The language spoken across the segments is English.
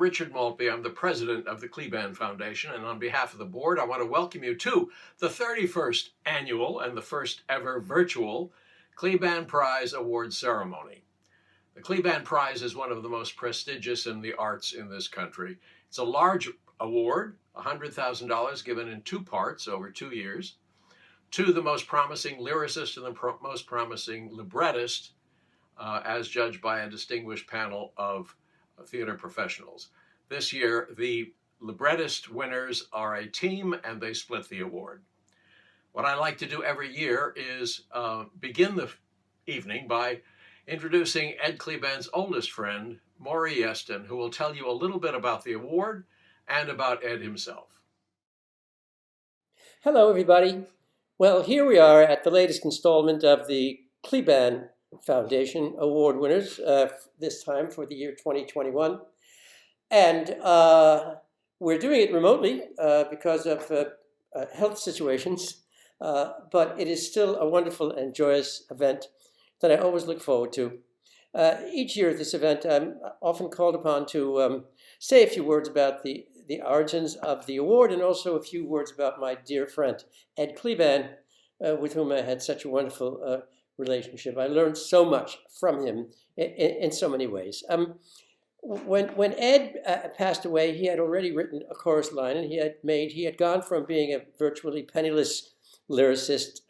Richard Maltby. I'm the president of the Kleban Foundation, and on behalf of the board, I want to welcome you to the 31st annual and the first ever virtual Kleban Prize Award ceremony. The Kleban Prize is one of the most prestigious in the arts in this country. It's a large award, $100,000 given in two parts over 2 years, to the most promising lyricist and the most promising librettist, as judged by a distinguished panel of theater professionals. This year, the librettist winners are a team and they split the award. What I like to do every year is begin the evening by introducing Ed Kleban's oldest friend, Maury Yeston, who will tell you a little bit about the award and about Ed himself. Hello, everybody. Well, here we are at the latest installment of the Kleban Foundation Award winners, this time for the year 2021. And we're doing it remotely because of health situations, but it is still a wonderful and joyous event that I always look forward to. Each year at this event, I'm often called upon to say a few words about the origins of the award and also a few words about my dear friend, Ed Kleban, with whom I had such a wonderful relationship. I learned so much from him in so many ways. When Ed passed away, he had already written a chorus line, and he had gone from being a virtually penniless lyricist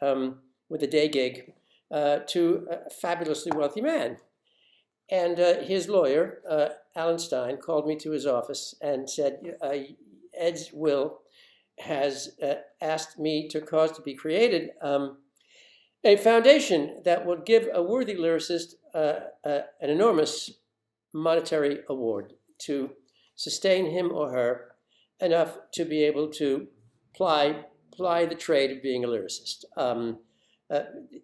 with a day gig to a fabulously wealthy man. And his lawyer, Alan Stein, called me to his office and said, Ed's will has asked me to cause to be created a foundation that will give a worthy lyricist an enormous monetary award to sustain him or her enough to be able to ply the trade of being a lyricist.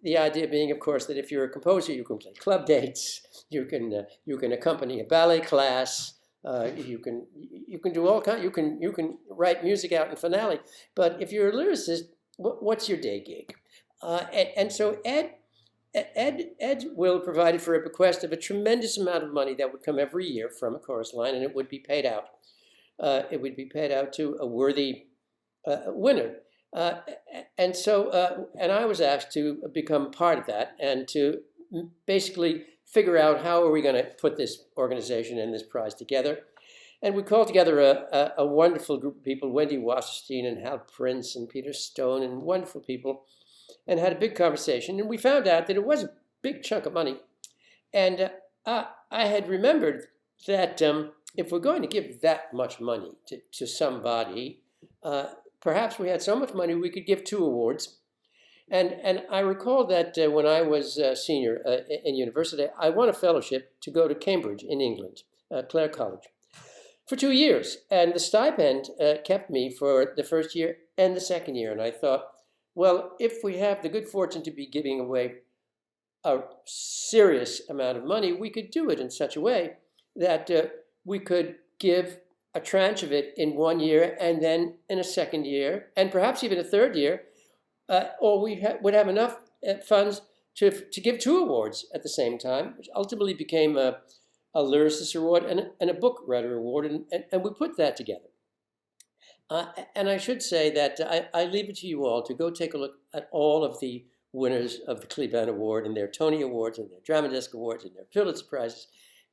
The idea being, of course, that if you're a composer, you can play club dates, you can accompany a ballet class, you can do all kind. You can write music out in finale. But if you're a lyricist, what's your day gig? And so Ed's will provided for a bequest of a tremendous amount of money that would come every year from a chorus line, and it would be paid out. It would be paid out to a worthy winner. And I was asked to become part of that and to basically figure out how are we going to put this organization and this prize together. And we called together a wonderful group of people, Wendy Wasserstein and Hal Prince and Peter Stone, and wonderful people, and had a big conversation. And we found out that it was a big chunk of money. And I had remembered that if we're going to give that much money to somebody, perhaps we had so much money we could give 2 awards. And I recall that when I was a senior in university, I won a fellowship to go to Cambridge in England, Clare College, for 2 years. And the stipend kept me for the first year and the second year. And I thought, well, if we have the good fortune to be giving away a serious amount of money, we could do it in such a way that we could give a tranche of it in 1 year and then in a second year, and perhaps even a third year, or we would have enough funds to give 2 awards at the same time, which ultimately became a lyricist award and a book writer award, and we put that together. And I should say that I leave it to you all to go take a look at all of the winners of the Kleban Award and their Tony Awards and their Dramatists Awards and their Pulitzer Prizes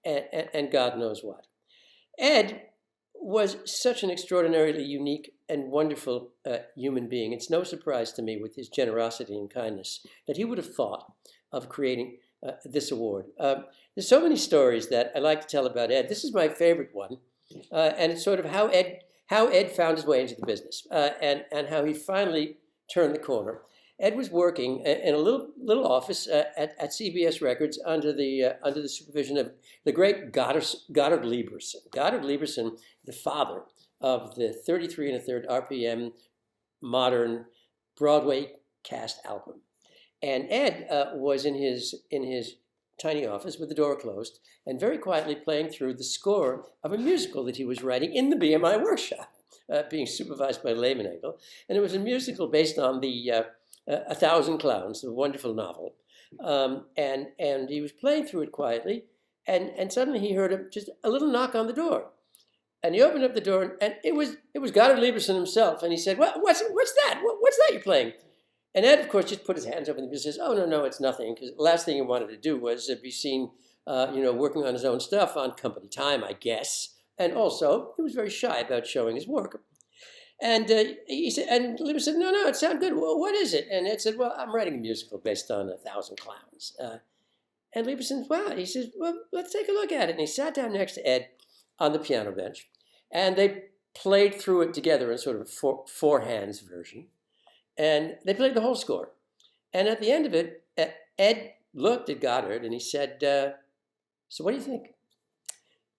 and God knows what. Ed was such an extraordinarily unique and wonderful human being. It's no surprise to me with his generosity and kindness that he would have thought of creating this award. There's so many stories that I like to tell about Ed. This is my favorite one, and it's sort of how Ed found his way into the business and how he finally turned the corner. Ed was working in a little office at CBS Records under the supervision of the great Goddard Lieberson. Goddard Lieberson, the father of the 33 1/3 RPM modern Broadway cast album. And Ed was in his tiny office with the door closed and very quietly playing through the score of a musical that he was writing in the BMI workshop, being supervised by Lehman-Engel. And it was a musical based on the A Thousand Clowns, a wonderful novel. And he was playing through it quietly, and suddenly he heard just a little knock on the door. And he opened up the door, and it was Goddard Lieberson himself. And he said, what's that? What's that you're playing? And Ed, of course, just put his hands up and says, oh, no, it's nothing. Because the last thing he wanted to do was be seen, working on his own stuff on company time, I guess. And also, he was very shy about showing his work. And he said, and Lieberson said, no, it sounds good. Well, what is it? And Ed said, well, I'm writing a musical based on 1,000 Clowns. And Lieberson, wow. He says, well, let's take a look at it. And he sat down next to Ed on the piano bench. And they played through it together in sort of a four hands version. And they played the whole score. And at the end of it, Ed looked at Goddard and he said, so what do you think?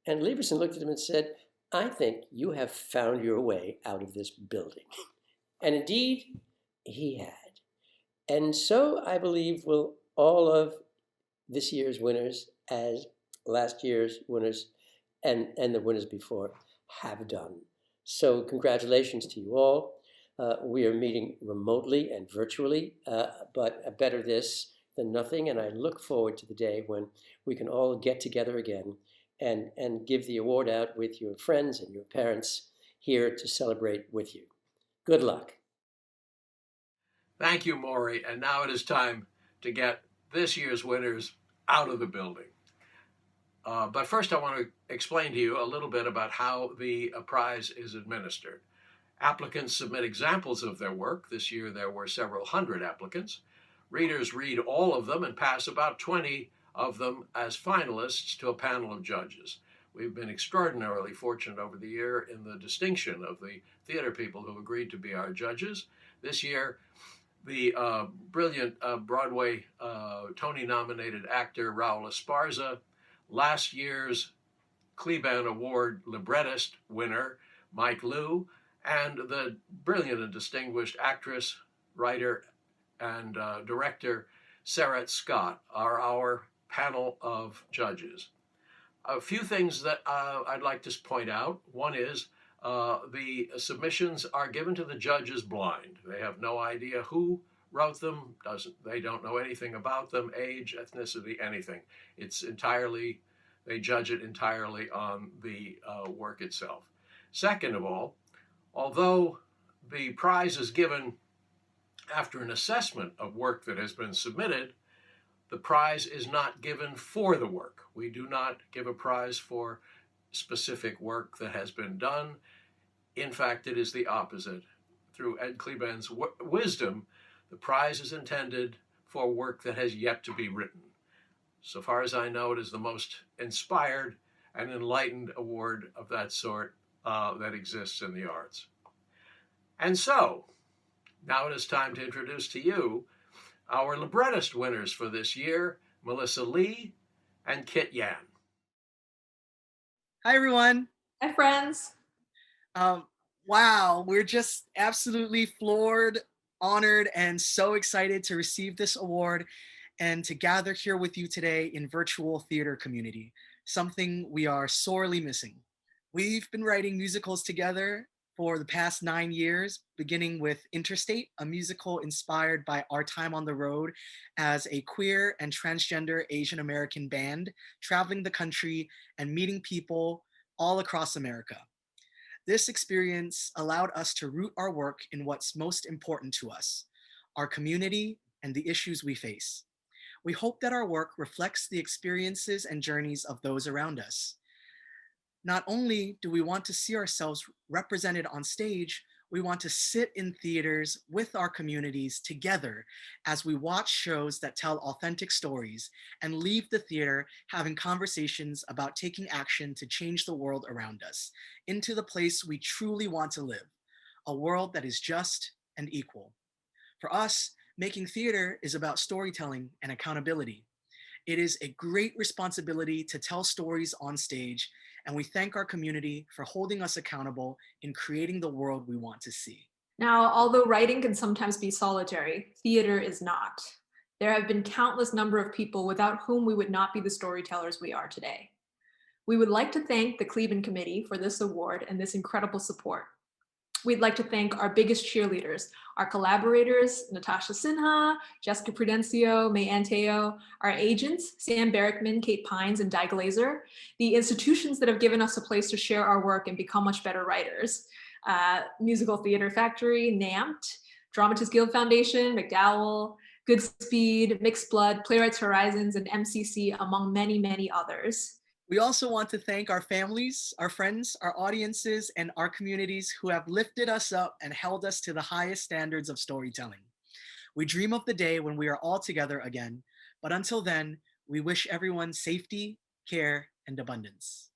And Lieberson looked at him and said, I think you have found your way out of this building. And indeed, he had. And so I believe will all of this year's winners, as last year's winners and the winners before have done. So congratulations to you all. We are meeting remotely and virtually, but better this than nothing. And I look forward to the day when we can all get together again and give the award out with your friends and your parents here to celebrate with you. Good luck. Thank you, Maury. And now it is time to get this year's winners out of the building. But first, I want to explain to you a little bit about how the prize is administered. Applicants submit examples of their work. This year, there were several hundred applicants. Readers read all of them and pass about 20 of them as finalists to a panel of judges. We've been extraordinarily fortunate over the year in the distinction of the theater people who agreed to be our judges. This year, the brilliant Broadway Tony-nominated actor Raul Esparza, last year's Kleban Award librettist winner Mike Liu, and the brilliant and distinguished actress, writer, and director Sarah Scott are our panel of judges. A few things that I'd like to point out. One is the submissions are given to the judges blind. They have no idea who wrote them. They don't know anything about them, age, ethnicity, anything. It's entirely, they judge it entirely on the work itself. Second of all, although the prize is given after an assessment of work that has been submitted, the prize is not given for the work. We do not give a prize for specific work that has been done. In fact, it is the opposite. Through Ed Kleban's wisdom, the prize is intended for work that has yet to be written. So far as I know, it is the most inspired and enlightened award of that sort that exists in the arts. And so, now it is time to introduce to you our librettist winners for this year, Melissa Lee and Kit Yan. Hi, everyone. Hi, friends. Wow, we're just absolutely floored, honored, and so excited to receive this award and to gather here with you today in virtual theater community, something we are sorely missing. We've been writing musicals together for the past 9 years, beginning with Interstate, a musical inspired by our time on the road as a queer and transgender Asian American band, traveling the country and meeting people all across America. This experience allowed us to root our work in what's most important to us, our community and the issues we face. We hope that our work reflects the experiences and journeys of those around us. Not only do we want to see ourselves represented on stage, we want to sit in theaters with our communities together as we watch shows that tell authentic stories and leave the theater having conversations about taking action to change the world around us into the place we truly want to live, a world that is just and equal. For us, making theater is about storytelling and accountability. It is a great responsibility to tell stories on stage, and we thank our community for holding us accountable in creating the world we want to see. Now, although writing can sometimes be solitary, theater is not. There have been countless number of people without whom we would not be the storytellers we are today. We would like to thank the Kleban Committee for this award and this incredible support. we'd like to thank our biggest cheerleaders, our collaborators, Natasha Sinha, Jessica Prudencio, May Anteo, our agents, Sam Barrickman, Kate Pines, and Di Glazer, the institutions that have given us a place to share our work and become much better writers, Musical Theater Factory, NAMT, Dramatists Guild Foundation, McDowell, Goodspeed, Mixed Blood, Playwrights Horizons, and MCC, among many, many others. We also want to thank our families, our friends, our audiences, and our communities who have lifted us up and held us to the highest standards of storytelling. We dream of the day when we are all together again, but until then, we wish everyone safety, care, and abundance.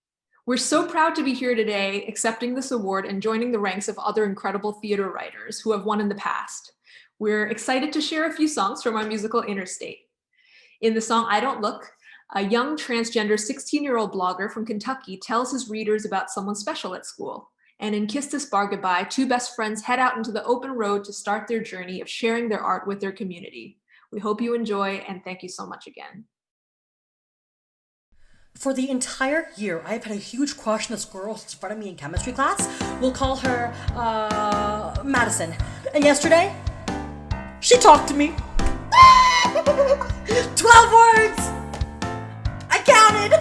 We're so proud to be here today, accepting this award and joining the ranks of other incredible theater writers who have won in the past. We're excited to share a few songs from our musical Interstate. In the song I Don't Look, a young transgender 16-year-old blogger from Kentucky tells his readers about someone special at school. And in Kiss This Bar Goodbye, two best friends head out into the open road to start their journey of sharing their art with their community. We hope you enjoy, and thank you so much again. For the entire year, I've had a huge crush on this girl who's in front of me in chemistry class. We'll call her, Madison. And yesterday, she talked to me. 12 words! I counted!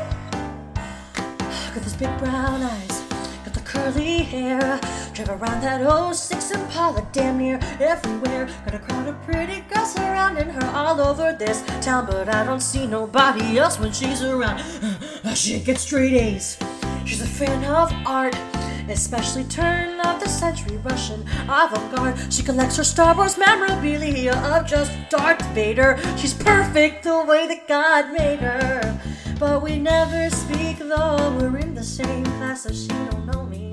Got those big brown eyes, got the curly hair. Drive around that '06 Impala damn near everywhere. Got a crowd of pretty girls surrounding her all over this town, but I don't see nobody else when she's around. She gets straight A's. She's a fan of art, especially turn of the century Russian avant-garde. She collects her Star Wars memorabilia of just Darth Vader. She's perfect the way that God made her. But we never speak though we're in the same class, so she don't know me.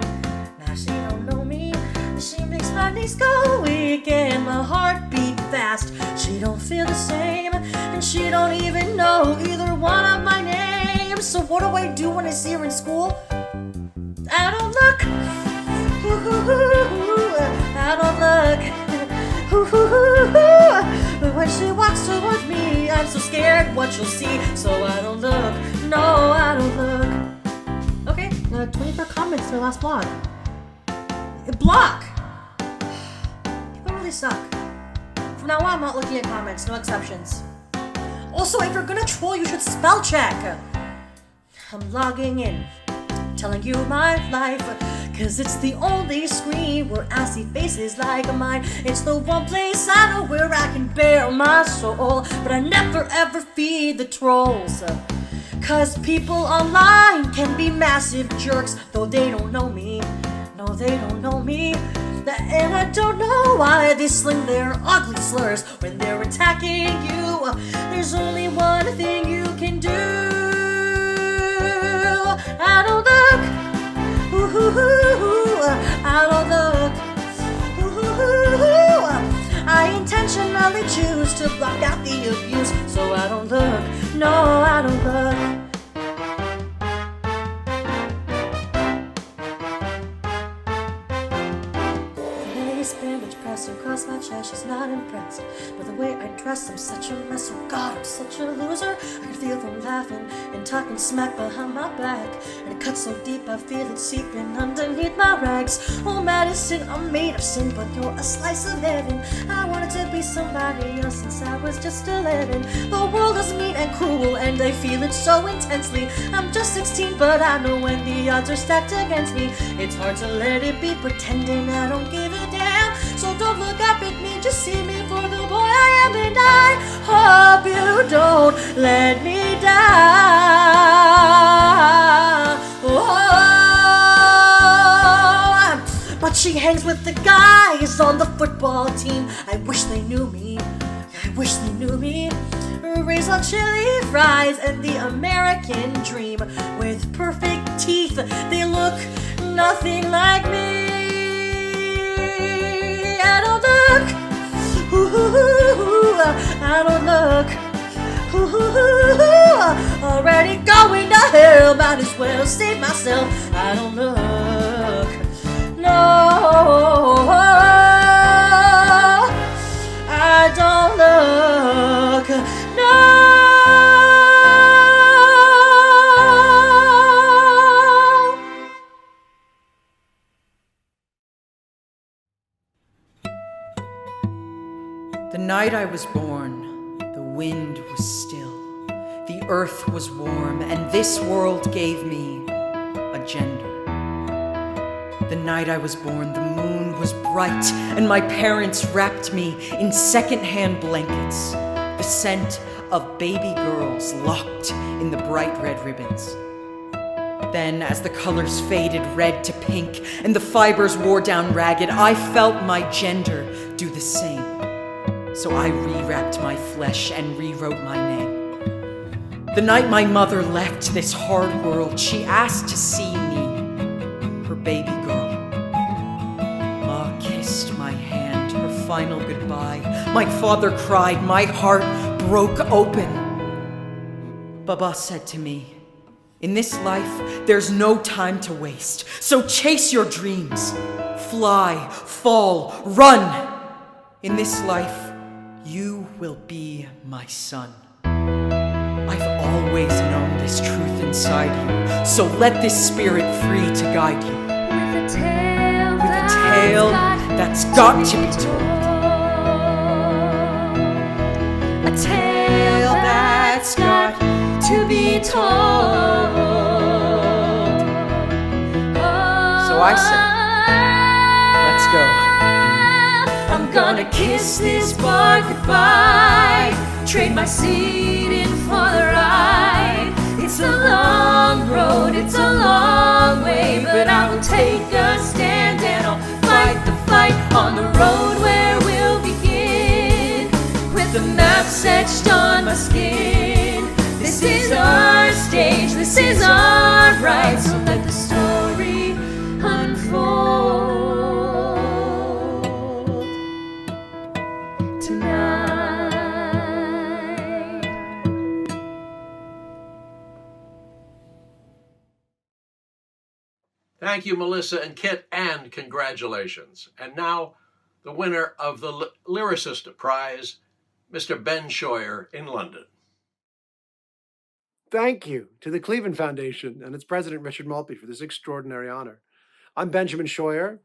Now she don't know me. She makes my knees go weak and my heart beat fast. She don't feel the same, and she don't even know either one of my names. So what do I do when I see her in school? I don't look. I don't look. But when she walks towards me, I'm so scared what she'll see. So I don't look. No, I don't look. Okay, 24 comments to the last blog. Block! People really suck. From now on, I'm not looking at comments, no exceptions. Also, if you're gonna troll, you should spell check. I'm logging in, telling you my life, cause it's the only screen where I see faces like mine. It's the one place I know where I can bare my soul, but I never ever feed the trolls. Cause people online can be massive jerks, though they don't know me. No, they don't know me. And I don't know why they sling their ugly slurs when they're attacking you. There's only one thing you can do. I don't look. I don't look. I intentionally choose to block out the abuse, so I don't look. No, I don't look. Bandage pressed across my chest, she's not impressed by the way I dress. I'm such a mess, oh God, I'm such a loser. I can feel them laughing and talking smack behind my back, and it cuts so deep I feel it seeping underneath my rags. Oh Madison, I'm made of sin, but you're a slice of heaven. I wanted to be somebody else since I was just 11. The world is mean and cruel, and I feel it so intensely. I'm just 16, but I know when the odds are stacked against me, it's hard to let it be, pretending I don't give a damn. So don't look up at me, just see me for the boy I am, and I hope you don't let me down. Oh, but she hangs with the guys on the football team. I wish they knew me. I wish they knew me. Raised on chili fries and the American dream. With perfect teeth, they look nothing like me. I don't look. I don't look. Already going to hell, might as well save myself. I don't look. No, I don't look. night I was born, the wind was still, the earth was warm, and this world gave me a gender. The night I was born, the moon was bright, and my parents wrapped me in second-hand blankets, the scent of baby girls locked in the bright red ribbons. Then, as the colors faded red to pink and the fibers wore down ragged, I felt my gender do the same. So I rewrapped my flesh and rewrote my name. The night my mother left this hard world, she asked to see me, her baby girl. Ma kissed my hand, her final goodbye. My father cried, my heart broke open. Baba said to me, in this life, there's no time to waste, so chase your dreams. Fly, fall, run. In this life, you will be my son. I've always known this truth inside you, so let this spirit free to guide you. With a Tale that's got to be told. A tale that's got to be told. So I said, let's go. I'm gonna kiss this bar goodbye, trade my seat in for the ride. It's a long road, it's a long way, but I will take a stand and I'll fight the fight on the road where we'll begin, with the map etched on my skin. This is our stage, this is our ride, so let the story unfold tonight. Thank you, Melissa and Kit, and congratulations. And now, the winner of the Lyricist Prize, Mr. Ben Scheuer in London. Thank you to the Kleban Foundation and its president, Richard Maltby, for this extraordinary honor. I'm Benjamin Scheuer,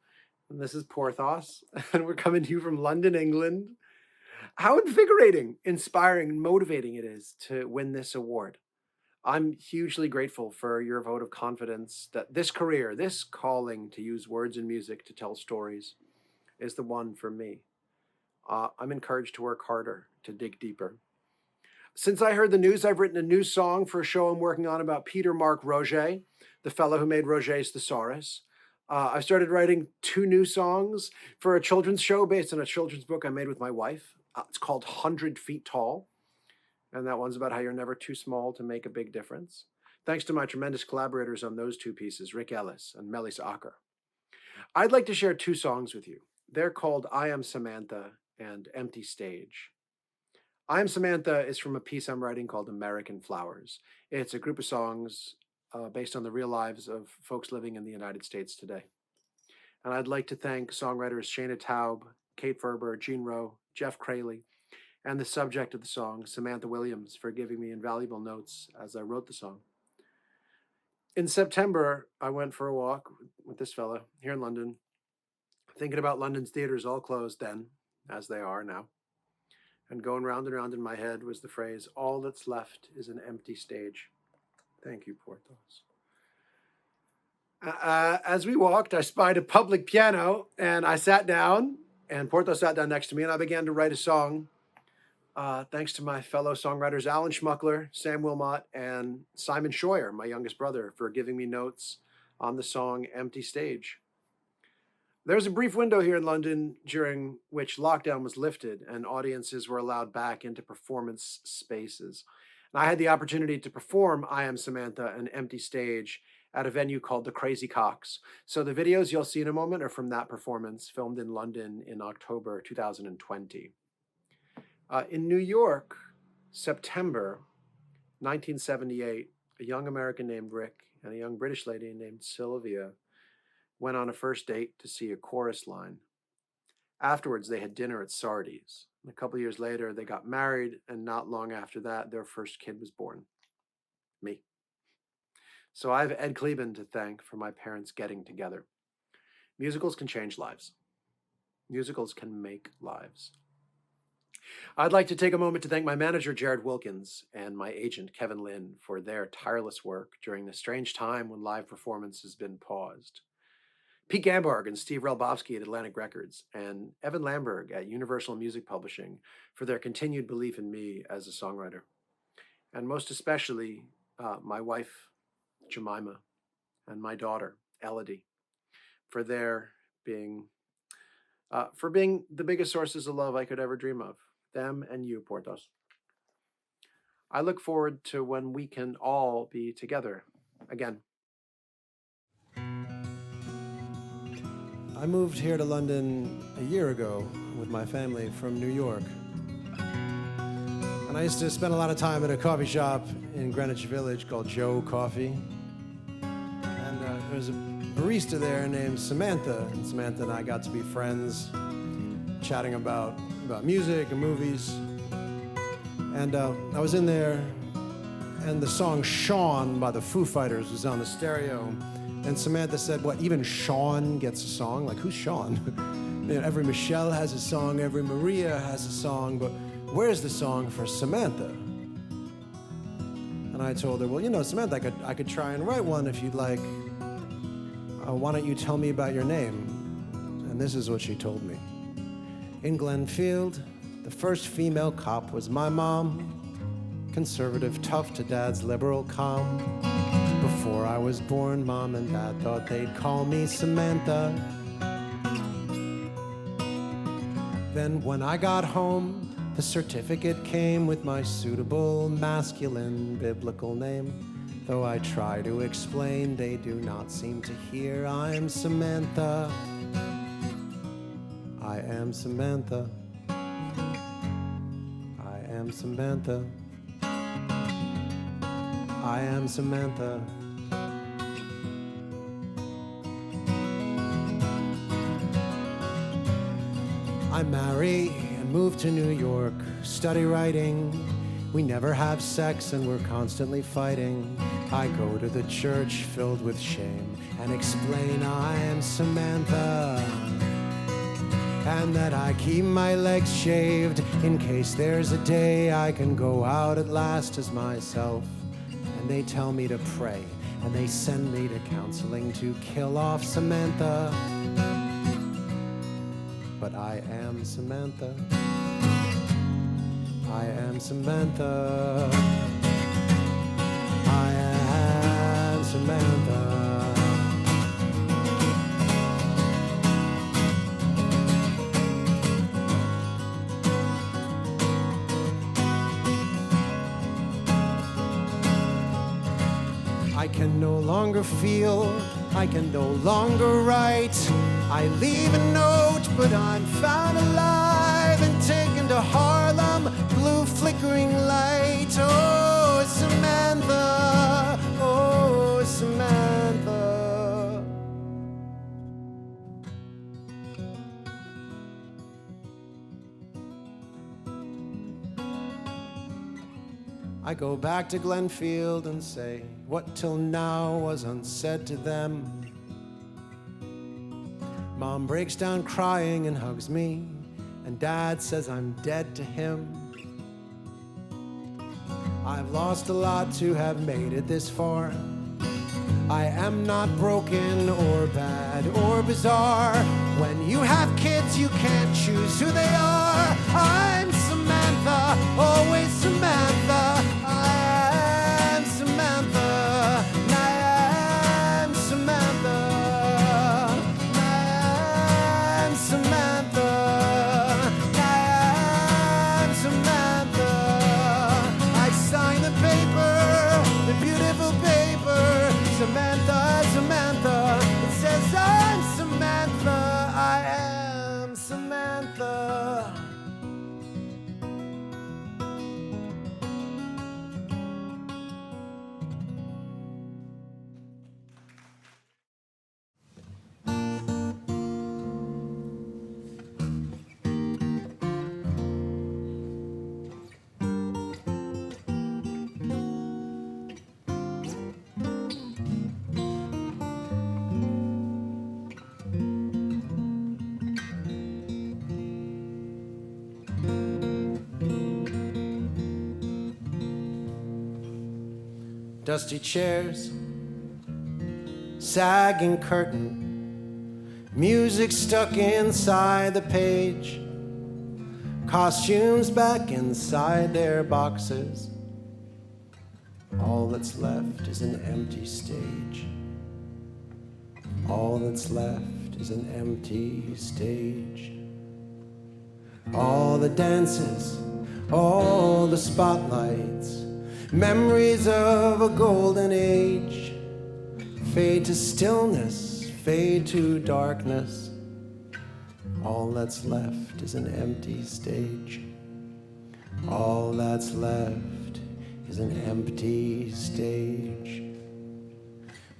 and this is Porthos, and we're coming to you from London, England. How invigorating, inspiring, and motivating it is to win this award. I'm hugely grateful for your vote of confidence that this career, this calling to use words and music to tell stories, is the one for me. I'm encouraged to work harder, to dig deeper. Since I heard the news, I've written a new song for a show I'm working on about Peter Mark Roget, the fellow who made Roget's Thesaurus. I started writing 2 new songs for a children's show based on a children's book I made with my wife. It's called 100 Feet Tall. And that one's about how you're never too small to make a big difference. Thanks to my tremendous collaborators on those 2 pieces, Rick Ellis and Melis Acker. I'd like to share 2 songs with you. They're called I Am Samantha and Empty Stage. I Am Samantha is from a piece I'm writing called American Flowers. It's a group of songs based on the real lives of folks living in the United States today. And I'd like to thank songwriters Shana Taub, Kate Ferber, Gene Rowe, Jeff Crayley, and the subject of the song, Samantha Williams, for giving me invaluable notes as I wrote the song. In September, I went for a walk with this fella here in London, thinking about London's theaters all closed then, as they are now. And going round and round in my head was the phrase, all that's left is an empty stage. Thank you, Porthos. As we walked, I spied a public piano, and I sat down, and Porthos sat down next to me, and I began to write a song, thanks to my fellow songwriters, Alan Schmuckler, Sam Wilmot, and Simon Scheuer, my youngest brother, for giving me notes on the song Empty Stage. There's a brief window here in London during which lockdown was lifted and audiences were allowed back into performance spaces. And I had the opportunity to perform I Am Samantha, an Empty Stage, at a venue called the Crazy Cocks. So the videos you'll see in a moment are from that performance, filmed in London in October 2020. In New York, September 1978, a young American named Rick and a young British lady named Sylvia went on a first date to see a chorus line. Afterwards, they had dinner at Sardi's. And a couple years later, they got married, and not long after that, their first kid was born. Me. So I have Ed Kleban to thank for my parents getting together. Musicals can change lives. Musicals can make lives. I'd like to take a moment to thank my manager, Jared Wilkins, and my agent, Kevin Lynn, for their tireless work during this strange time when live performance has been paused. Pete Gambarg and Steve Relbowski at Atlantic Records, and Evan Lamberg at Universal Music Publishing for their continued belief in me as a songwriter. And most especially, my wife, Jemima, and my daughter, Elodie, for being the biggest sources of love I could ever dream of. Them and you, Porthos. I look forward to when we can all be together again. I moved here to London a year ago with my family from New York. And I used to spend a lot of time at a coffee shop in Greenwich Village called Joe Coffee. And there was a barista there named Samantha. And Samantha and I got to be friends, chatting about music and movies. And I was in there, and the song Sean by the Foo Fighters was on the stereo. And Samantha said, what, even Sean gets a song? Like, who's Sean? You know, every Michelle has a song, every Maria has a song, but where's the song for Samantha? And I told her, well, you know, Samantha, I could try and write one if you'd like. Why don't you tell me about your name? And this is what she told me. In Glenfield, the first female cop was my mom. Conservative, tough to dad's liberal calm. Before I was born, Mom and Dad thought they'd call me Samantha. Then when I got home, the certificate came with my suitable, masculine, biblical name. Though I try to explain, they do not seem to hear. I'm Samantha. I am Samantha. I am Samantha. I am Samantha. I marry and move to New York, study writing. We never have sex and we're constantly fighting. I go to the church filled with shame and explain I am Samantha. And that I keep my legs shaved in case there's a day I can go out at last as myself. And they tell me to pray, and they send me to counseling to kill off Samantha. But I am Samantha. I am Samantha. I am Samantha. I can no longer feel, I can no longer write. I leave a note, but I'm found alive and taken to Harlem, blue flickering light. Oh, Samantha, oh, Samantha. I go back to Glenfield and say, what till now was unsaid to them. Mom breaks down crying and hugs me, and Dad says I'm dead to him. I've lost a lot to have made it this far. I am not broken or bad or bizarre. When you have kids, you can't choose who they are. I'm Samantha, always Samantha. I'm Samantha. I'm Samantha. I'm Samantha. I'm Samantha. I sign the paper, the beautiful paper. Samantha, Samantha, it says I'm Samantha, I am Samantha. Dusty chairs, sagging curtain, music stuck inside the page, costumes back inside their boxes. All that's left is an empty stage. All that's left is an empty stage. All the dances, all the spotlights, memories of a golden age, fade to stillness, fade to darkness. All that's left is an empty stage. All that's left is an empty stage.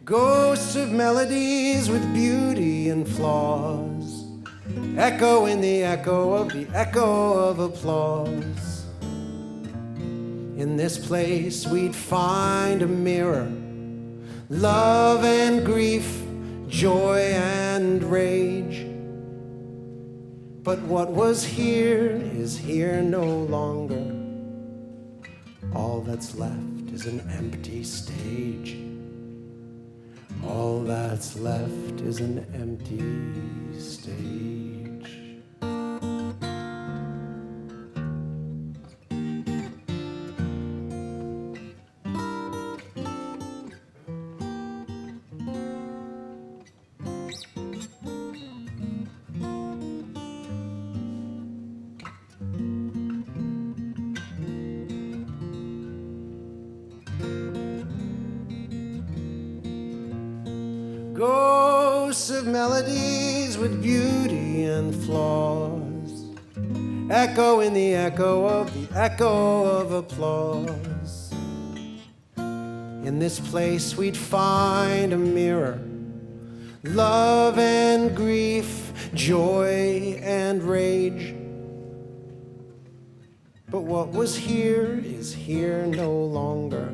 Ghosts of melodies with beauty and flaws, echo in the echo of applause. In this place we'd find a mirror, love and grief, joy and rage. But what was here is here no longer. All that's left is an empty stage. All that's left is an empty stage. Ghosts of melodies with beauty and flaws, echo in the echo of applause. In this place we'd find a mirror, love and grief, joy and rage. But what was here is here no longer.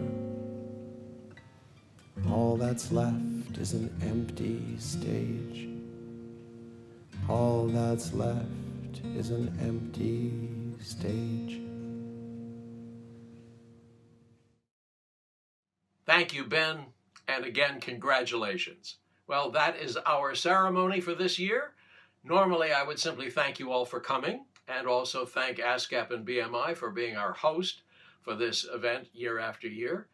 All that's left is an empty stage. All that's left is an empty stage. Thank you, Ben, and again, congratulations. Well, that is our ceremony for this year. Normally, I would simply thank you all for coming, and also thank ASCAP and BMI for being our host for this event year after year.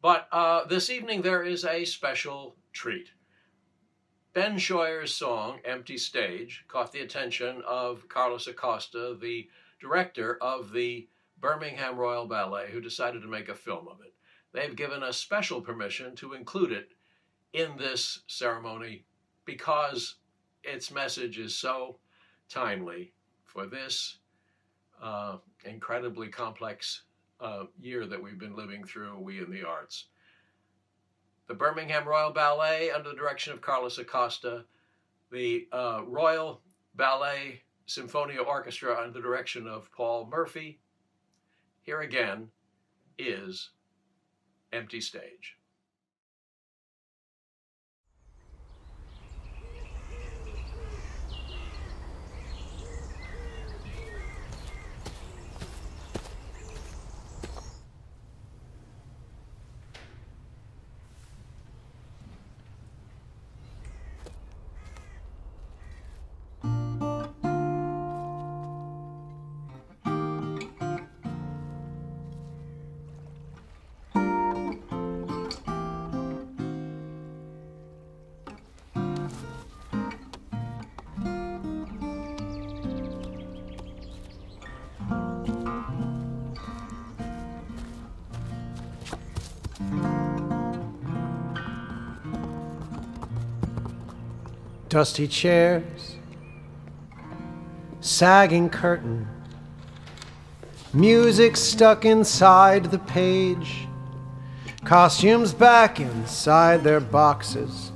But this evening there is a special treat. Ben Scheuer's song, Empty Stage, caught the attention of Carlos Acosta, the director of the Birmingham Royal Ballet, who decided to make a film of it. They've given us special permission to include it in this ceremony because its message is so timely for this incredibly complex year that we've been living through, we in the arts. The Birmingham Royal Ballet, under the direction of Carlos Acosta, the Royal Ballet Symphonia Orchestra, under the direction of Paul Murphy. Here again is Empty Stage. Dusty chairs, sagging curtain, music stuck inside the page, costumes back inside their boxes.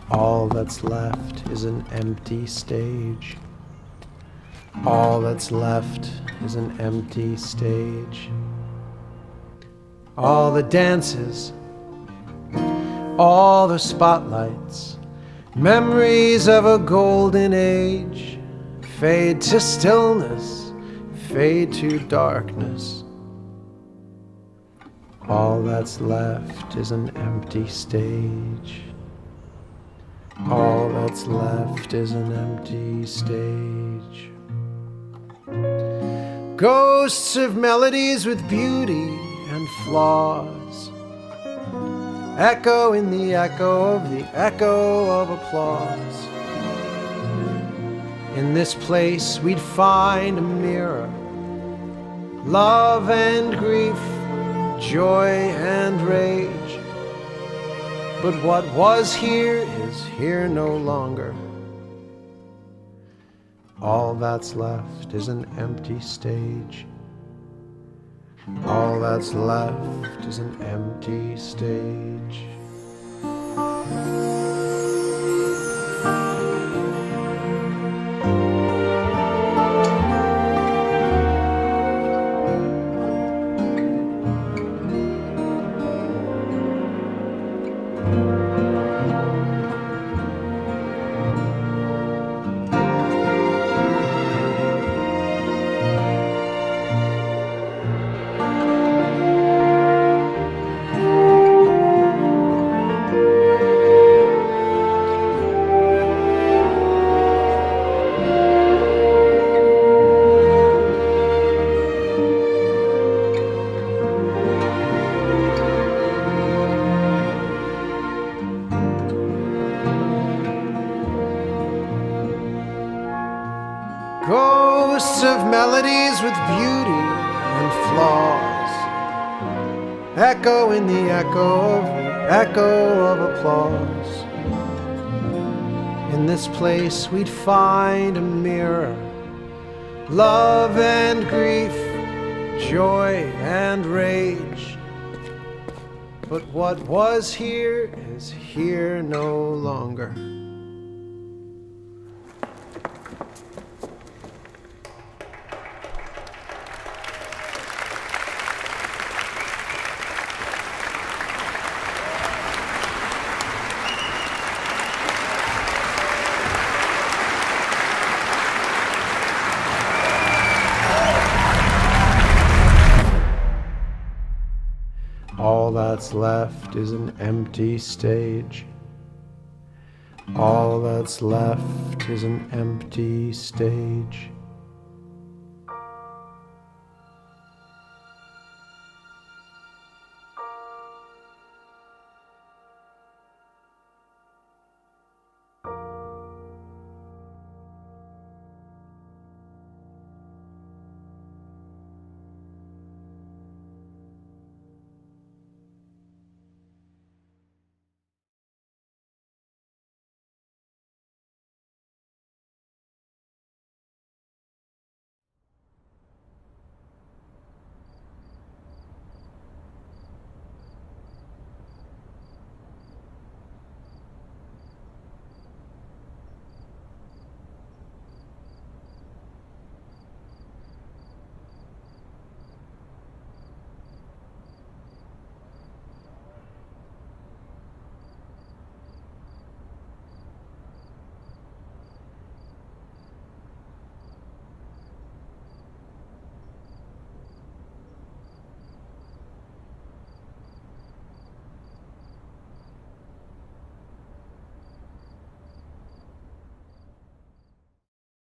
All that's left is an empty stage. All that's left is an empty stage. All the dances, all the spotlights, memories of a golden age, fade to stillness, fade to darkness. All that's left is an empty stage. All that's left is an empty stage. Ghosts of melodies with beauty and flaws echo in the echo of applause. In this place we'd find a mirror, love and grief, joy and rage. But what was here is here no longer. All that's left is an empty stage. All that's left is an empty stage. Ghosts of melodies with beauty and flaws echo in the echo of applause. In this place we'd find a mirror, love and grief, joy and rage. But what was here is here no longer. All that's left is an empty stage. All that's left is an empty stage.